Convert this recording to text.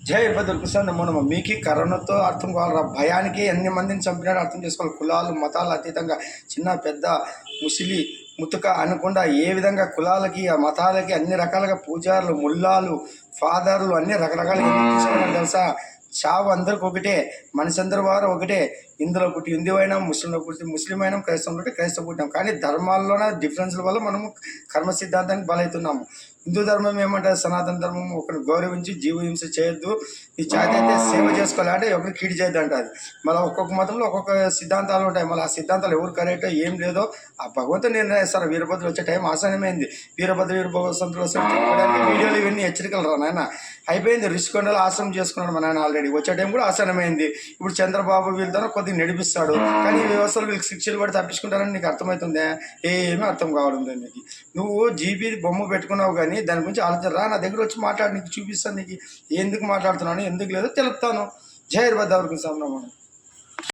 జై బదుర్కుసాన్ నమో మీకు కరోనాతో అర్థం కావాలి, భయానికి ఎన్ని మందిని చంపినాడో అర్థం చేసుకోవాలి. కులాలు మతాలు అతీతంగా చిన్న పెద్ద ముసిలి ముతుక అనకుండా ఏ విధంగా కులాలకి ఆ మతాలకి అన్ని రకాలుగా పూజారులు ముల్లాలు ఫాదర్లు అన్ని రకరకాలుగా ఎందుకు తీసుకున్నారు తెలుసా? చావు అందరికి ఒకటే, మనిషి అందరి వారు ఒకటే. ఇందులో పుట్టి హిందూ అయినా, ముస్లింలో పుట్టి ముస్లిం అయినా, క్రైస్తవం పుట్టి క్రైస్తవ పుట్టినాం. కానీ ధర్మాల్లోనే డిఫరెన్స్ల వల్ల మనము కర్మ సిద్ధాంతానికి బలవుతున్నాము. హిందూ ధర్మం ఏమంటారు? సనాతన ధర్మం ఒకరిని గౌరవించి జీవహింస చేయొద్దు, ఈ చేత అయితే సేవ చేసుకోవాలి, అంటే ఒకరు కీడు చేయొద్దు అంటారు. మళ్ళీ ఒక్కొక్క మతంలో ఒక్కొక్క సిద్ధాంతాలు ఉంటాయి. మళ్ళీ ఆ సిద్ధాంతాలు ఎవరు కరెక్టో ఏం లేదో ఆ భగవంతుడు నిర్ణయిస్తారు. వీరభద్రులు వచ్చే టైం ఆసనమైంది. వీరభద్రులు చెప్పడానికి వీడియోలు ఇవన్నీ హెచ్చరికలు రా నాయన. అయిపోయింది. రిషికొండలో ఆశ్రమం చేసుకున్నాడు మా నాయన ఆల్రెడీ. వచ్చే టైం కూడా ఆసనమైంది. ఇప్పుడు చంద్రబాబు వీళ్ళతో కొద్దిగా నడిపిస్తాడు, కానీ ఈ వ్యవస్థలు వీళ్ళకి శిక్షలు పడి తప్పించుకుంటారని నీకు అర్థమవుతుందే? ఏమీ అర్థం కావడం నీకు. నువ్వు జీబీ బొమ్మ పెట్టుకున్నావు, కానీ దాని గురించి ఆలోచన నా దగ్గర వచ్చి మాట్లాడి నీకు చూపిస్తాను. నీకు ఎందుకు మాట్లాడుతున్నాను, ఎందుకు లేదో తెలుపుతాను. జై బద్దావరికి సామ్రామణం.